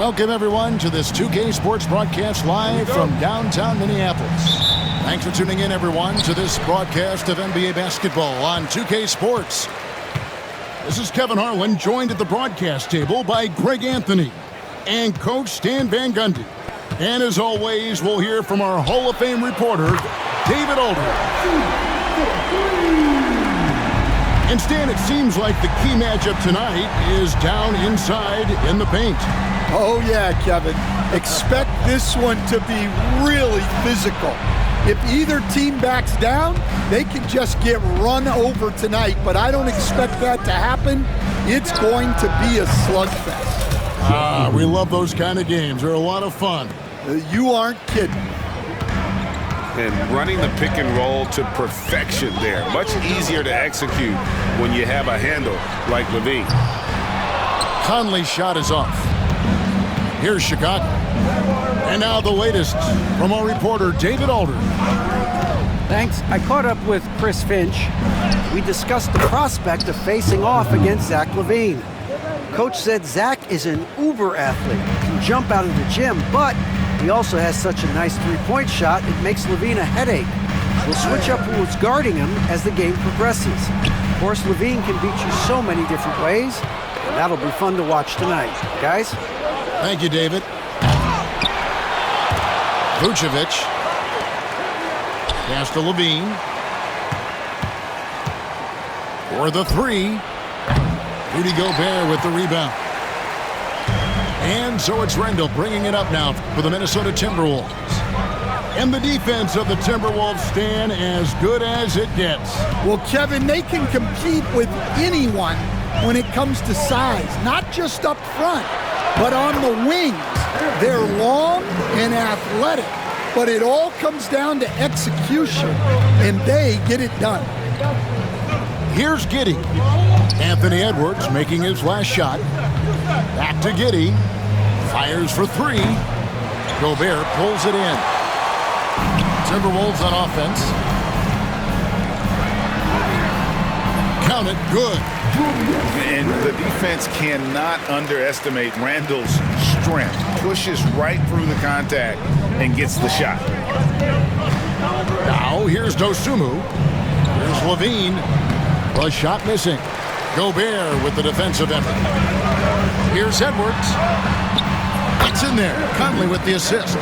Welcome, everyone, to this 2K Sports broadcast live from downtown Minneapolis. Thanks for tuning in, everyone, to this broadcast of NBA basketball on 2K Sports. This is Kevin Harlan, joined at the broadcast table by Greg Anthony and Coach Stan Van Gundy. And as always, we'll hear from our Hall of Fame reporter, David Aldridge. And Stan, it seems like the key matchup tonight is down inside in the paint. Oh yeah, Kevin. Expect this one to be really physical. If either team backs down, they can just get run over tonight, but I don't expect that to happen. It's going to be a slugfest. We love those kind of games. They're a lot of fun. You aren't kidding. And running the pick and roll to perfection there. Much easier to execute when you have a handle like Levine. Conley's shot is off. Here's Chicago. And now the latest from our reporter, David Aldridge. Thanks. I caught up with Chris Finch. We discussed the prospect of facing off against Zach LaVine. Coach said Zach is an uber athlete, can jump out of the gym, but he also has such a nice three-point shot, it makes LaVine a headache. We'll switch up who's guarding him as the game progresses. Of course, LaVine can beat you so many different ways, and that'll be fun to watch tonight. Guys? Thank you, David. Vucevic. Pass to LaVine. For the three. Rudy Gobert with the rebound. And so it's Rendell bringing it up now for the Minnesota Timberwolves. And the defense of the Timberwolves, Stan, as good as it gets. Well, Kevin, they can compete with anyone when it comes to size, not just up front, but on the wings. They're long and athletic, but it all comes down to execution, and they get it done. Here's Giddey. Anthony Edwards making his last shot. Back to Giddey. Fires for three. Gobert pulls it in. Timberwolves on offense. Count it, good. And the defense cannot underestimate Randall's strength. Pushes right through the contact and gets the shot. Now here's Dosunmu. Here's LaVine. The shot missing. Gobert with the defensive effort. Here's Edwards. It's in there. Conley with the assist.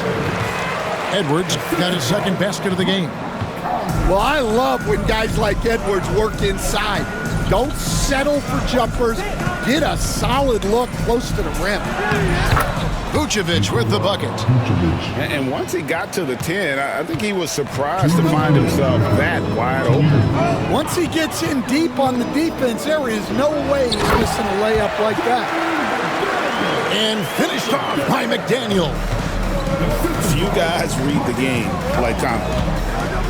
Edwards got his second basket of the game. Well, I love when guys like Edwards work inside. Don't settle for jumpers. Get a solid look close to the rim. Vucevic with the bucket. And once he got to the 10, I think he was surprised to find himself that wide open. Once he gets in deep on the defense, there is no way he's missing a layup like that. And finished off by McDaniel. Few guys read the game like Conley.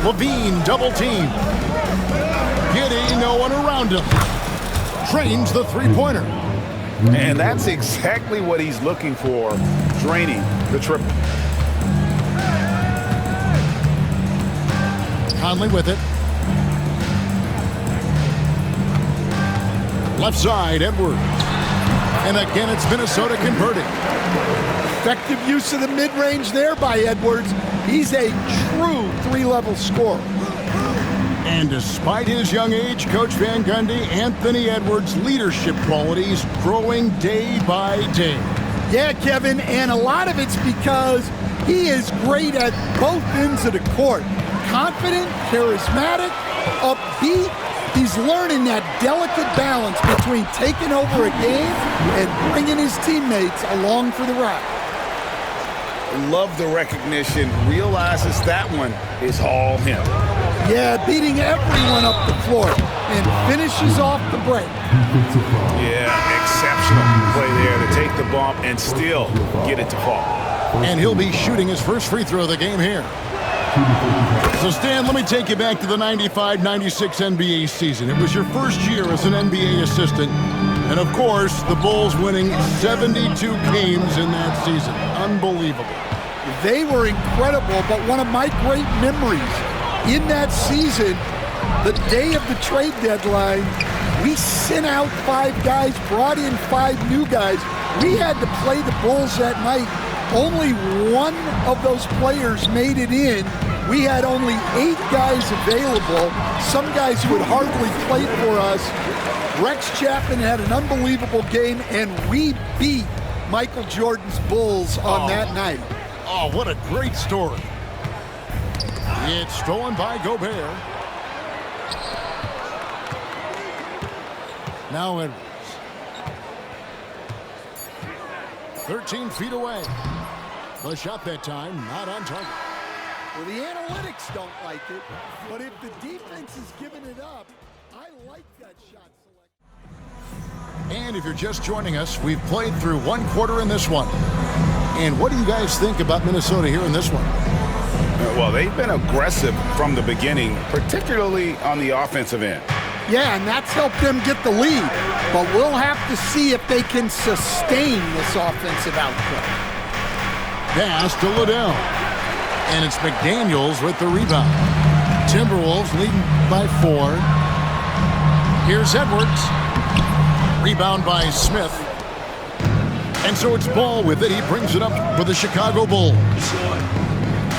LaVine double team. Giddey, no one around him. Drains the three-pointer. And that's exactly what he's looking for, draining the triple. Conley with it. Left side, Edwards. And again, it's Minnesota converting. Effective use of the mid-range there by Edwards. He's a true three-level scorer. And despite his young age, Coach Van Gundy, Anthony Edwards' leadership qualities growing day by day. Yeah, Kevin, and a lot of it's because he is great at both ends of the court. Confident, charismatic, upbeat. He's learning that delicate balance between taking over a game and bringing his teammates along for the ride. Love the recognition, realizes that one is all him. Yeah, beating everyone up the floor and finishes off the break. Yeah, exceptional play there to take the bump and still get it to fall. And he'll be shooting his first free throw of the game here. So, Stan, let me take you back to the 95-96 NBA season. It was your first year as an NBA assistant. And, of course, the Bulls winning 72 games in that season. Unbelievable. They were incredible, but one of my great memories in that season, the day of the trade deadline, We sent out 5 guys, brought in 5 new guys. We had to play the Bulls that night. Only one of those players made it in. We had only 8 guys available. Some guys who had hardly played for us. Rex Chapman had an unbelievable game, and we beat Michael Jordan's Bulls on that night. Oh, what a great story. It's stolen by Gobert. Now Edwards. 13 feet away. The shot that time, not on target. Well, the analytics don't like it, but if the defense is giving it up, I like that shot selection. And if you're just joining us, we've played through 1 quarter in this one. And what do you guys think about Minnesota here in this one? Well, they've been aggressive from the beginning, particularly on the offensive end. Yeah, and that's helped them get the lead. But we'll have to see if they can sustain this offensive output. Pass to Liddell. And it's McDaniels with the rebound. Timberwolves leading by 4. Here's Edwards. Rebound by Smith. And so it's Ball with it. He brings it up for the Chicago Bulls.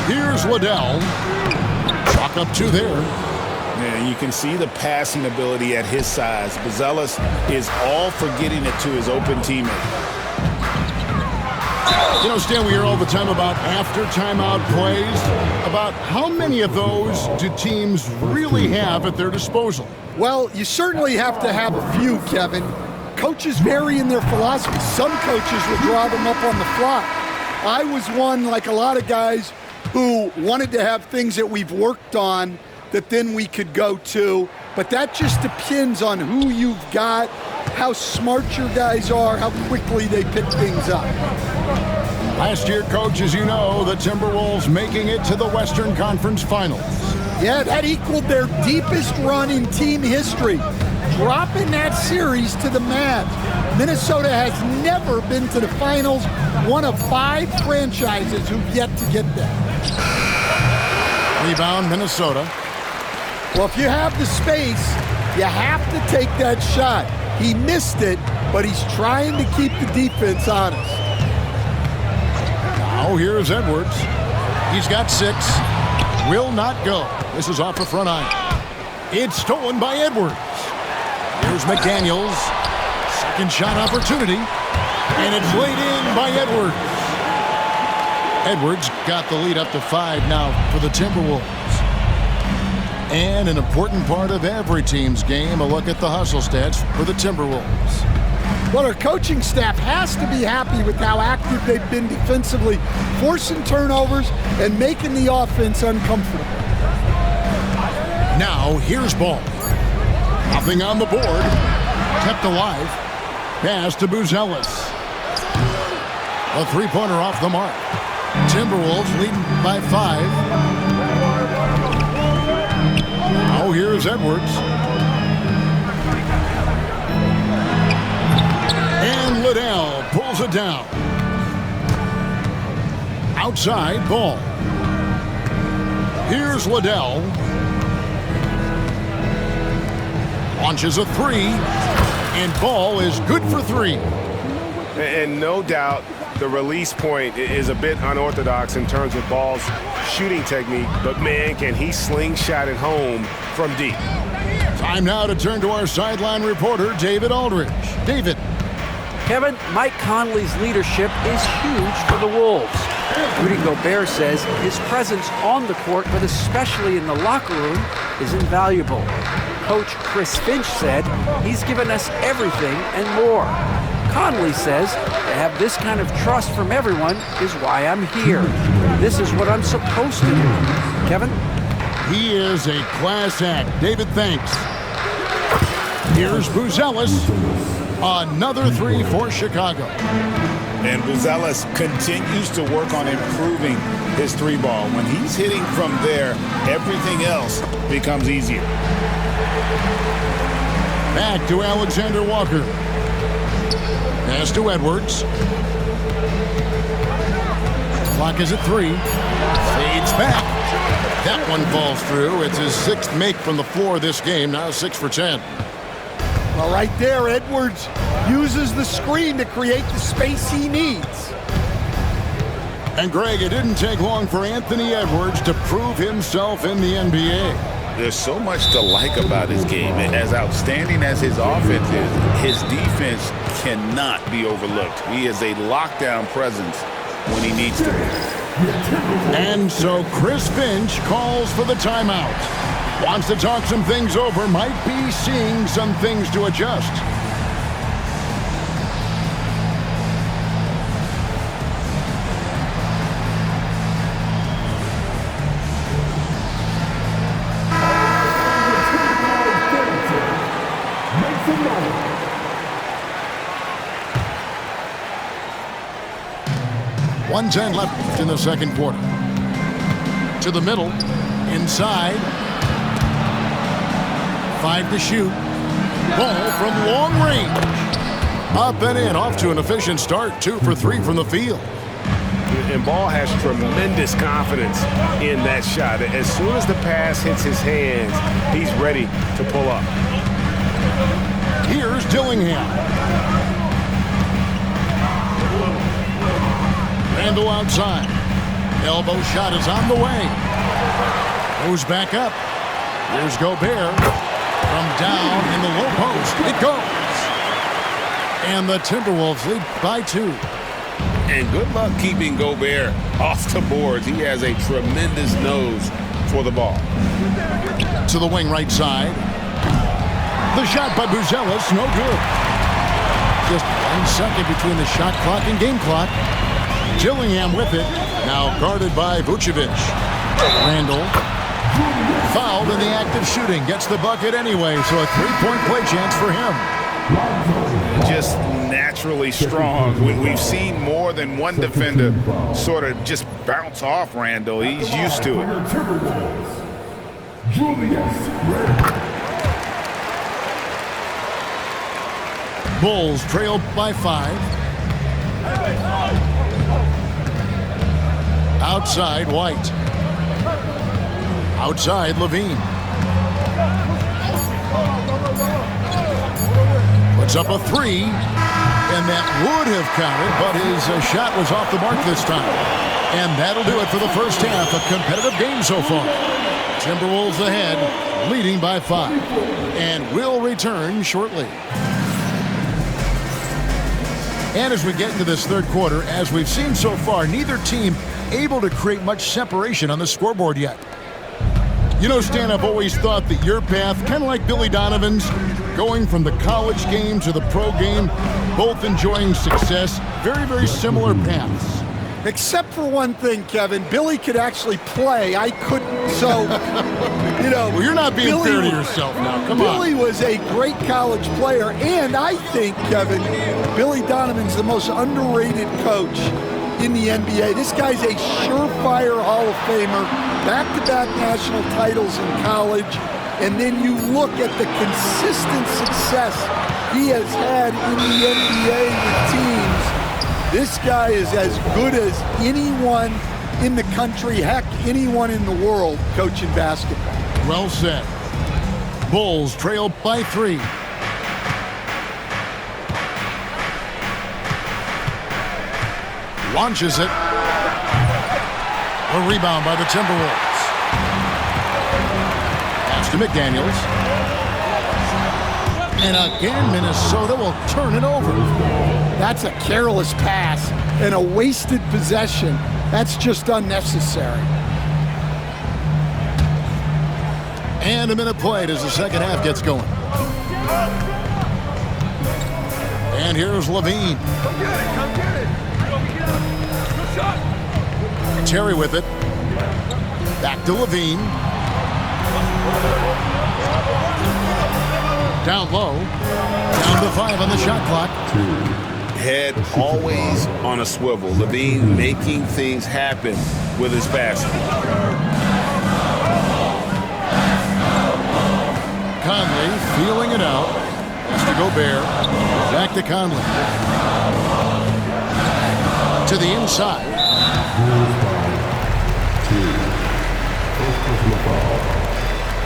Here's Liddell. Chalk up 2 there. Yeah, you can see the passing ability at his size. Buzelis is all for getting it to his open teammate. You know, Stan, we hear all the time about after timeout plays. About how many of those do teams really have at their disposal? Well, you certainly have to have a few, Kevin. Coaches vary in their philosophy. Some coaches will draw them up on the fly. I was one, like a lot of guys, who wanted to have things that we've worked on that then we could go to. But that just depends on who you've got, how smart your guys are, how quickly they pick things up. Last year, Coach, as you know, the Timberwolves making it to the Western Conference Finals. Yeah, that equaled their deepest run in team history, dropping that series to the Mavs. Minnesota has never been to the finals, one of 5 franchises who've yet to get there. Rebound, Minnesota. Well, if you have the space, you have to take that shot. He missed it, but he's trying to keep the defense honest. Now here's Edwards. He's got 6. Will not go. This is off the front iron. It's stolen by Edwards. Here's McDaniels. Second shot opportunity. And it's laid in by Edwards. Edwards got the lead up to 5 now for the Timberwolves. And an important part of every team's game, a look at the hustle stats for the Timberwolves. Well, our coaching staff has to be happy with how active they've been defensively, forcing turnovers and making the offense uncomfortable. Now, here's Ball. Nothing on the board. Kept alive. Pass to Buzelis. A 3-pointer off the mark. Timberwolves leading by 5. Now here's Edwards. And Liddell pulls it down. Outside, Ball. Here's Liddell. Launches a 3. And Ball is good for 3. And no doubt the release point is a bit unorthodox in terms of Ball's shooting technique, but man, can he slingshot it home from deep. Time now to turn to our sideline reporter, David Aldridge. David. Kevin, Mike Conley's leadership is huge for the Wolves. Rudy Gobert says his presence on the court, but especially in the locker room, is invaluable. Coach Chris Finch said he's given us everything and more. Conley says to have this kind of trust from everyone is why I'm here. This is what I'm supposed to do. Kevin? He is a class act. David, thanks. Here's Buzelis. Another 3 for Chicago. And Buzelis continues to work on improving his 3-ball. When he's hitting from there, everything else becomes easier. Back to Alexander Walker. Pass to Edwards. Clock is at 3. Fades back. That one falls through. It's his 6th make from the floor this game. Now 6 for 10. Well, right there, Edwards uses the screen to create the space he needs. And Greg, it didn't take long for Anthony Edwards to prove himself in the NBA. There's so much to like about his game. And as outstanding as his offense is, his defense cannot be overlooked. He is a lockdown presence when he needs to be. And so Chris Finch calls for the timeout. Wants to talk some things over, might be seeing some things to adjust. .110 left in the second quarter. To the middle, inside. 5 to shoot. Ball from long range. Up and in, off to an efficient start. 2 for 3 from the field. And Ball has tremendous confidence in that shot. As soon as the pass hits his hands, he's ready to pull up. Here's Dillingham. Randall outside. Elbow shot is on the way. Goes back up. Here's Gobert. From down in the low post. It goes. And the Timberwolves lead by 2. And good luck keeping Gobert off the boards. He has a tremendous nose for the ball. To the wing right side. The shot by Buzelis, no good. Just 1 second between the shot clock and game clock. Dillingham with it. Now guarded by Vucevic. Randall. Fouled in the act of shooting. Gets the bucket anyway, so a 3-point play chance for him. Just naturally strong. We've seen more than one defender sort of just bounce off Randall. He's used to it. Bulls trailed by 5. Outside, White. Outside, Levine. Puts up a 3, and that would have counted, but his shot was off the mark this time. And that'll do it for the first half. A competitive game so far. Timberwolves ahead, leading by 5. And we'll return shortly. And as we get into this third quarter, as we've seen so far, neither team able to create much separation on the scoreboard yet. You know, Stan, I've always thought that your path, kind of like Billy Donovan's, going from the college game to the pro game, both enjoying success, very, very similar paths. Except for one thing, Kevin. Billy could actually play. I couldn't. So, you know. Well, you're not being fair to yourself now. Come on. Billy was a great college player. And I think, Kevin, Billy Donovan's the most underrated coach in the NBA. This guy's a surefire Hall of Famer, back-to-back national titles in college, and then you look at the consistent success he has had in the NBA with teams. This guy is as good as anyone in the country, heck, anyone in the world coaching basketball. Well said. Bulls trail by 3. Launches it. A rebound by the Timberwolves. Pass to McDaniels. And again, Minnesota will turn it over. That's a careless pass and a wasted possession. That's just unnecessary. And a minute played as the second half gets going. And here's Levine. Come get it, come get it. Good shot. Terry with it. Back to Levine. Down low. Down to 5 on the shot clock. Head always on a swivel. Levine making things happen with his passing. Conley feeling it out. Has to Gobert. Back to Conley. To the inside.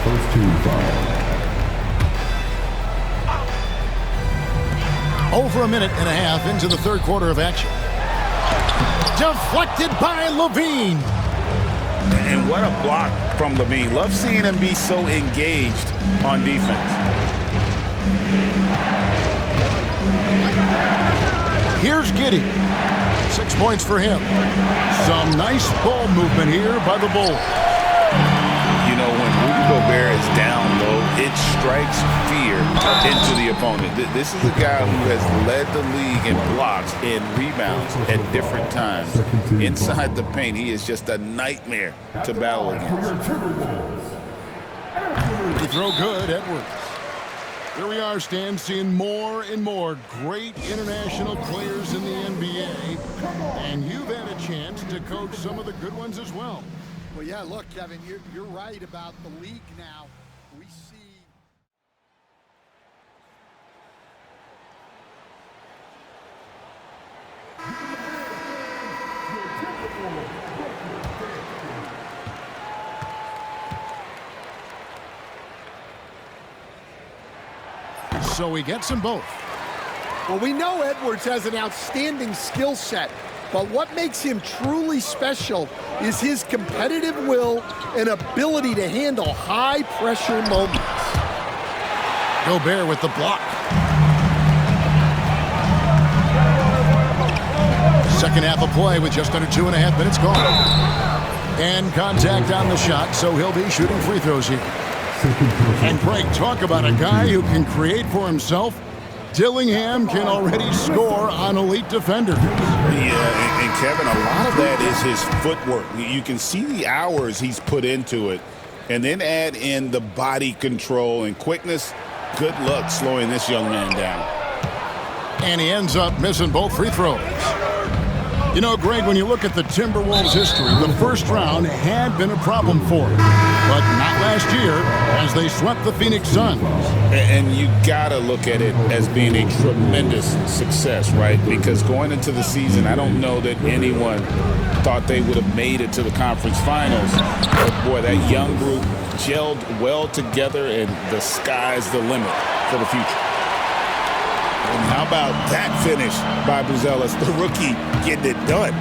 First team foul. Over a minute and a half into the third quarter of action. Deflected by Levine. And what a block from Levine. Love seeing him be so engaged on defense. Here's Giddey. 6 points for him. Some nice ball movement here by the Bulls. You know, when Rudy Gobert is down low, it strikes fear into the opponent. This is a guy who has led the league in blocks and rebounds at different times. Inside the paint, he is just a nightmare to battle against. Free throw good, Edwards. Here we are, Stan, seeing more and more great international players in the NBA. And you've had a chance to coach some of the good ones as well. Well, yeah, look, Kevin, you're right about the league now. We see... So he gets them both. Well, we know Edwards has an outstanding skill set, but what makes him truly special is his competitive will and ability to handle high-pressure moments. Gobert with the block. Second half of play with just under 2.5 minutes gone. And contact on the shot, so he'll be shooting free throws here. And Greg, talk about a guy who can create for himself. Dillingham can already score on elite defenders. Yeah, and Kevin, a lot of that is his footwork. You can see the hours he's put into it. And then add in the body control and quickness. Good luck slowing this young man down. And he ends up missing both free throws. You know, Greg, when you look at the Timberwolves' history, the first round had been a problem for them. But not last year, as they swept the Phoenix Suns. And you got to look at it as being a tremendous success, right? Because going into the season, I don't know that anyone thought they would have made it to the conference finals. But boy, that young group gelled well together, and the sky's the limit for the future. And how about that finish by Buzelis, the rookie, getting it done?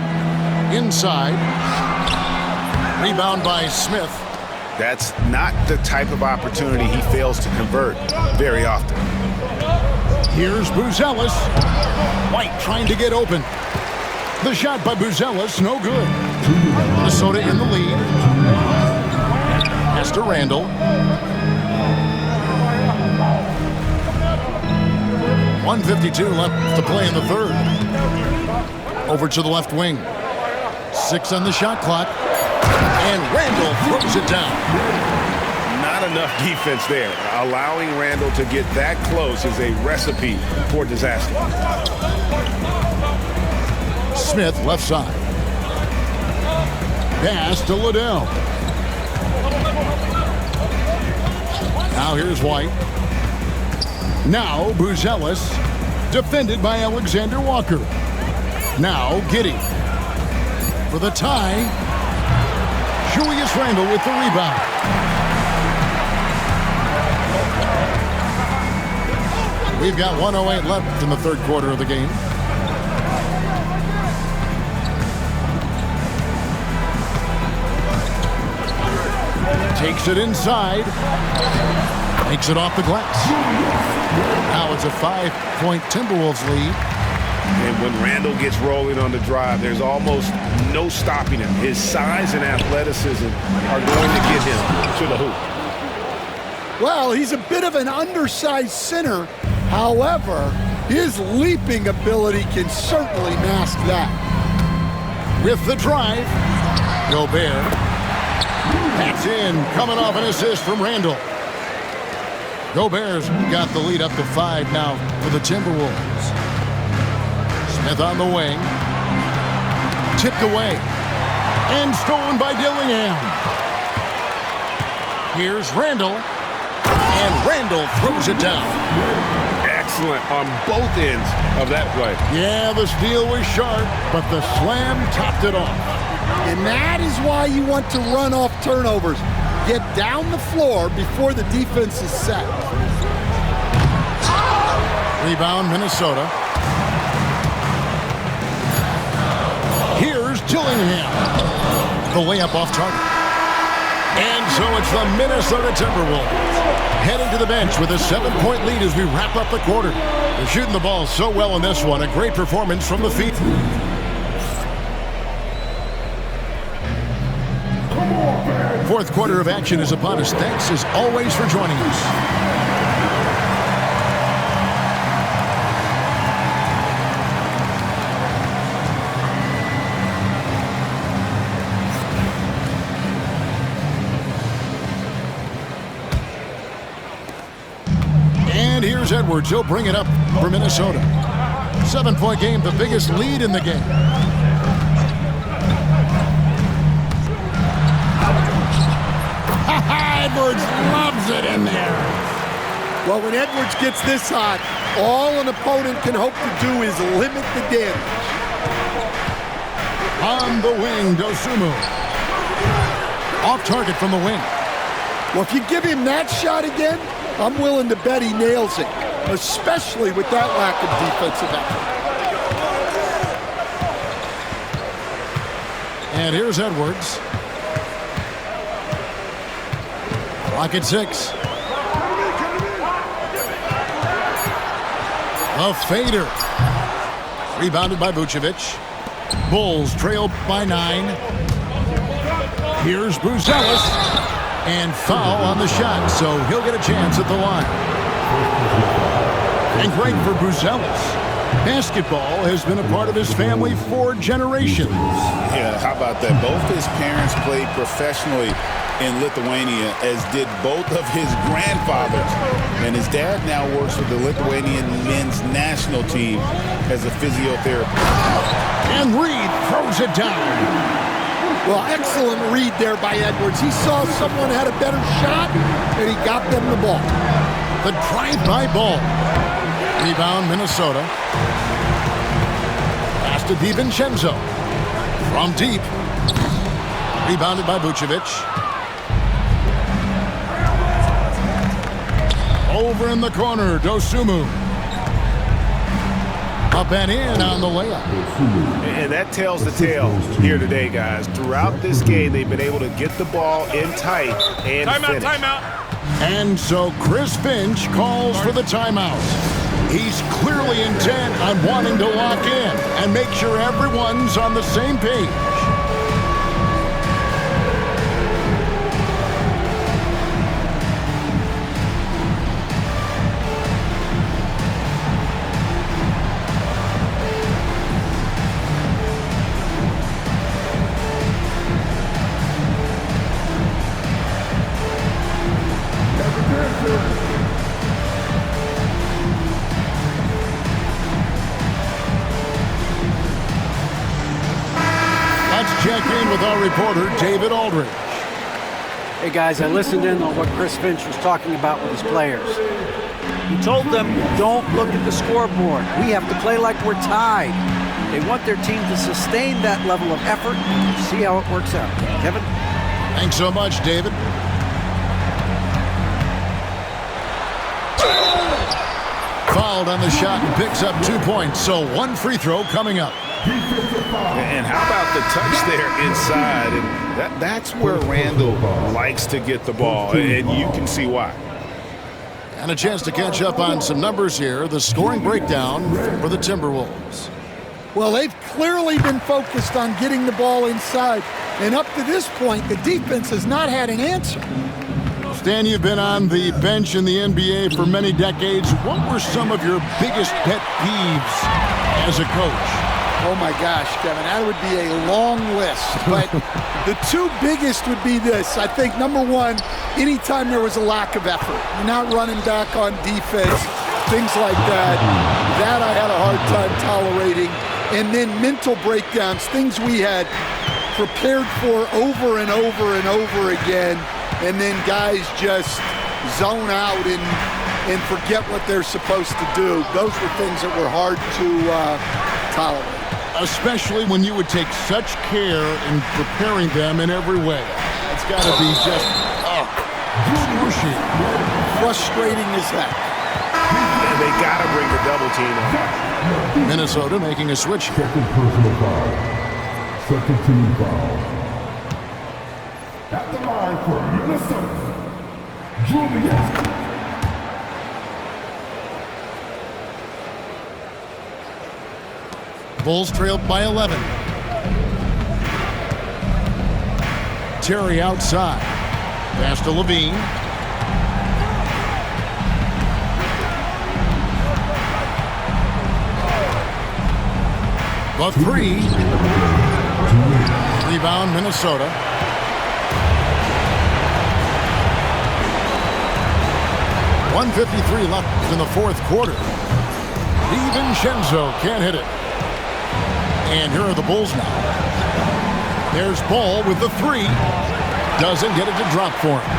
Inside. Rebound by Smith. That's not the type of opportunity he fails to convert very often. Here's Buzelis. White trying to get open. The shot by Buzelis, no good. Minnesota in the lead. Pass to Randall. 1:52 left to play in the third. Over to the left wing. 6 on the shot clock. And Randall throws it down. Not enough defense there. Allowing Randall to get that close is a recipe for disaster. Smith left side. Pass to Liddell. Now here's White. Now Buzelis, defended by Alexander Walker. Now Giddey. For the tie, Julius Randle with the rebound. We've got 1:08 left in the third quarter of the game. Takes it inside. Makes it off the glass. Now it's a 5-point Timberwolves lead. And when Randall gets rolling on the drive, there's almost no stopping him. His size and athleticism are going to get him to the hoop. Well, he's a bit of an undersized center. However, his leaping ability can certainly mask that. With the drive, Gobert. That's in, coming off an assist from Randall. Gobert's got the lead up to 5 now for the Timberwolves. Smith on the wing. Tipped away. And stolen by Dillingham. Here's Randall. And Randall throws it down. Excellent on both ends of that play. Yeah, the steal was sharp, but the slam topped it off. And that is why you want to run off turnovers. Get down the floor before the defense is set. Rebound, Minnesota. Here's Dillingham. The layup off target. And so it's the Minnesota Timberwolves heading to the bench with a 7-point lead as we wrap up the quarter. They're shooting the ball so well in this one. A great performance from the feet. Fourth quarter of action is upon us. Thanks as always for joining us. And here's Edwards. He'll bring it up for Minnesota. 7-point game, the biggest lead in the game. Edwards loves it in there. Well, when Edwards gets this hot, all an opponent can hope to do is limit the damage. On the wing, Dosunmu. Off target from the wing. Well, if you give him that shot again, I'm willing to bet he nails it, especially with that lack of defensive effort. And here's Edwards. Clock at 6. A fader. Rebounded by Vucevic. Bulls trail by 9. Here's Buzelis. And foul on the shot, so he'll get a chance at the line. And great for Buzelis. Basketball has been a part of his family for generations. Yeah, how about that? Both his parents played professionally in Lithuania, as did both of his grandfathers. And his dad now works with the Lithuanian men's national team as a physiotherapist. And Reed throws it down. Well, excellent read there by Edwards. He saw someone had a better shot, and he got them the ball. The drive-by ball. Rebound, Minnesota. Pass to DiVincenzo. From deep. Rebounded by Vucevic. Over in the corner, Dosunmu. Up and in on the layup. And that tells the tale here today, guys. Throughout this game, they've been able to get the ball in tight and finish. Timeout. And so Chris Finch calls for the timeout. He's clearly intent on wanting to lock in and make sure everyone's on the same page. Check in with our reporter, David Aldridge. Hey guys, I listened in on what Chris Finch was talking about with his players. He told them, don't look at the scoreboard. We have to play like we're tied. They want their team to sustain that level of effort and see how it works out. Kevin? Thanks so much, David. Fouled on the shot and picks up 2 points, so 1 free throw coming up. And how about the touch there inside? And that's where Randall likes to get the ball, and you can see why. And a chance to catch up on some numbers here. The scoring breakdown for the Timberwolves. Well, they've clearly been focused on getting the ball inside. And up to this point, the defense has not had an answer. Stan, you've been on the bench in the NBA for many decades. What were some of your biggest pet peeves as a coach? Oh my gosh, Kevin, that would be a long list. But the 2 biggest would be this. I think number 1, anytime there was a lack of effort, you're not running back on defense, things like that. That I had a hard time tolerating. And then mental breakdowns, things we had prepared for over and over and over again. And then guys just zone out and forget what they're supposed to do. Those were things that were hard to tolerate. Especially when you would take such care in preparing them in every way. It's got to be just excruciating. Frustrating as heck. they got to bring the double team on. Minnesota making a switch here. Second personal foul. Second team foul. At the line for Minnesota, Julius. Bulls trailed by 11. Terry outside. Pass to Levine. The three. Rebound Minnesota. .153 left in the fourth quarter. DiVincenzo can't hit it. And here are the Bulls now. There's Ball with the three. Doesn't get it to drop for him.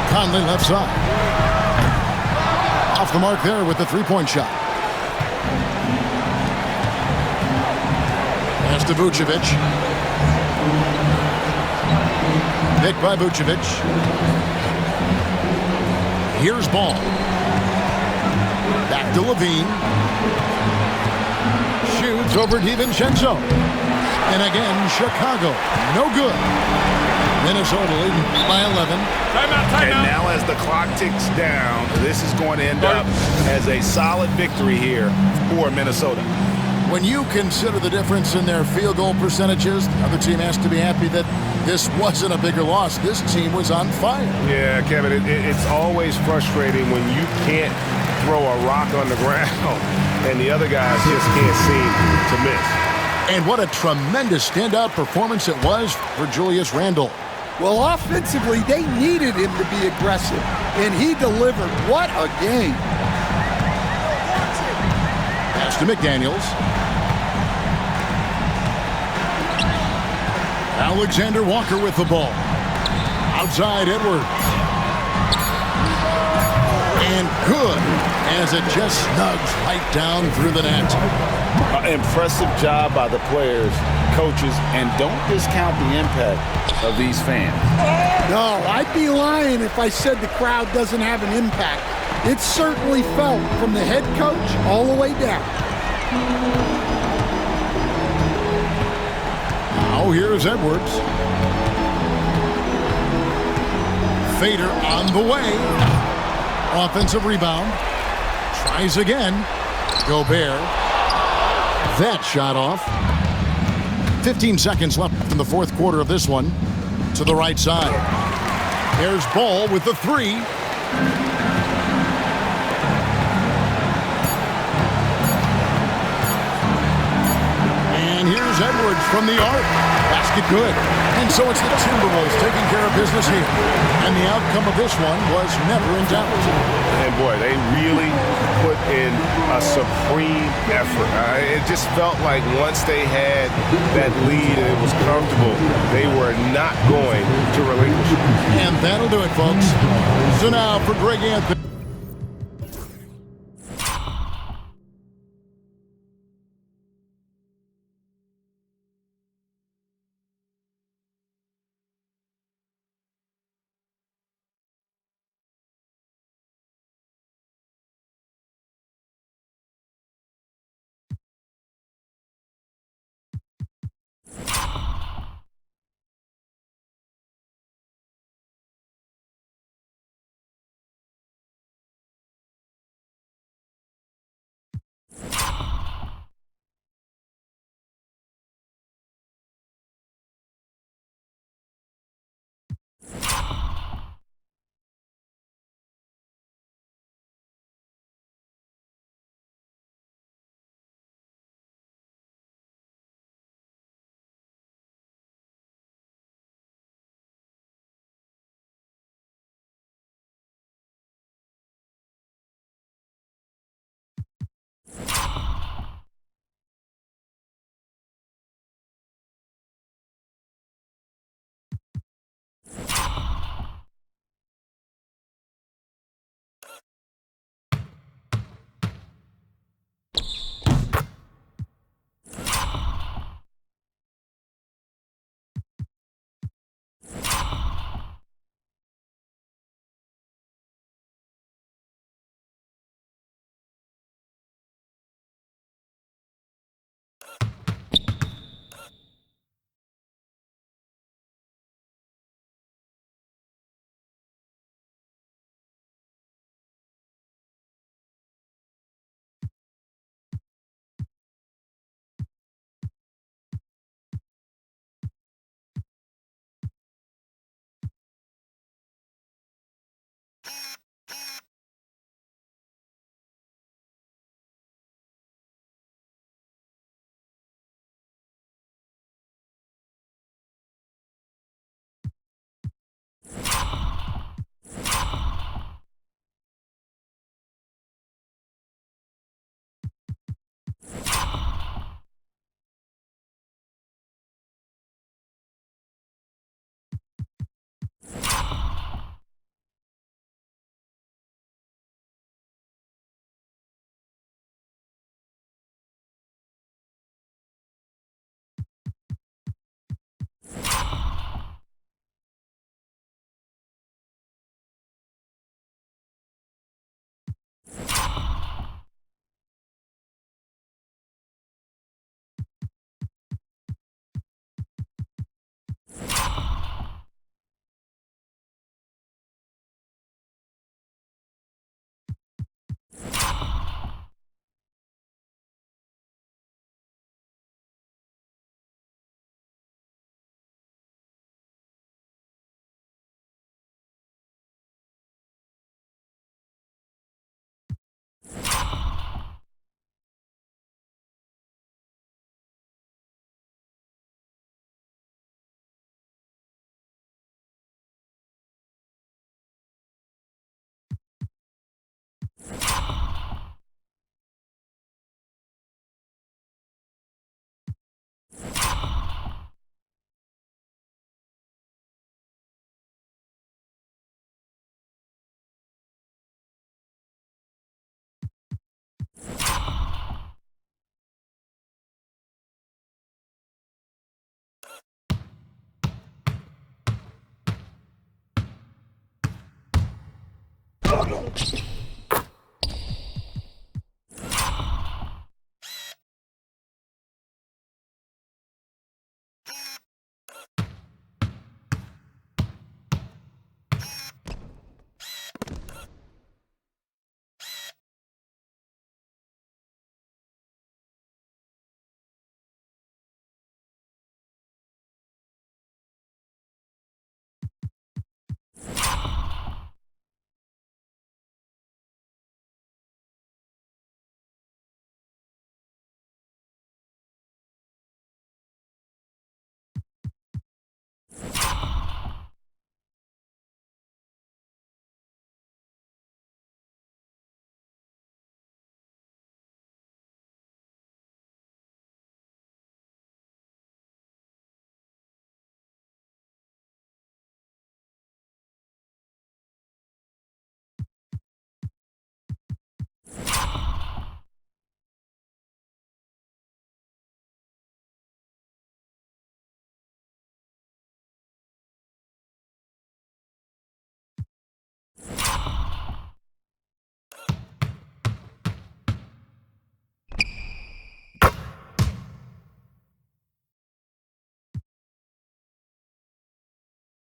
Conley left side. Off the mark there with the three-point shot. Pass to Vucevic. Picked by Vucevic. Here's Ball. Back to Levine. Shoots over DiVincenzo. And again, Chicago. No good. Minnesota leading by 11. And now as the clock ticks down, this is going to end up as a solid victory here for Minnesota. When you consider the difference in their field goal percentages, the other team has to be happy that this wasn't a bigger loss. This team was on fire. Yeah, Kevin, it's always frustrating when you can't throw a rock on the ground and the other guys just can't seem to miss. And what a tremendous standout performance it was for Julius Randle. Well, offensively, they needed him to be aggressive, and he delivered. What a game. Pass to McDaniels. Alexander Walker with the ball. Outside Edwards. And good, as it just snugs right down through the net. Impressive job by the players, coaches, and don't discount the impact of these fans. No, I'd be lying if I said the crowd doesn't have an impact. It certainly felt from the head coach all the way down. Now here's Edwards. Fader on the way. Offensive rebound. Tries again. Gobert. That shot off. 15 seconds left in the fourth quarter of this one. To the right side. There's Ball with the three. And here's Edwards from the arc. Basket good. And so it's the Timberwolves taking care of business here. And the outcome of this one was never in doubt. And boy, they really put in a supreme effort. It just felt like once they had that lead and it was comfortable, they were not going to relinquish it. And that'll do it, folks. So now for Greg Anthony. Chicago.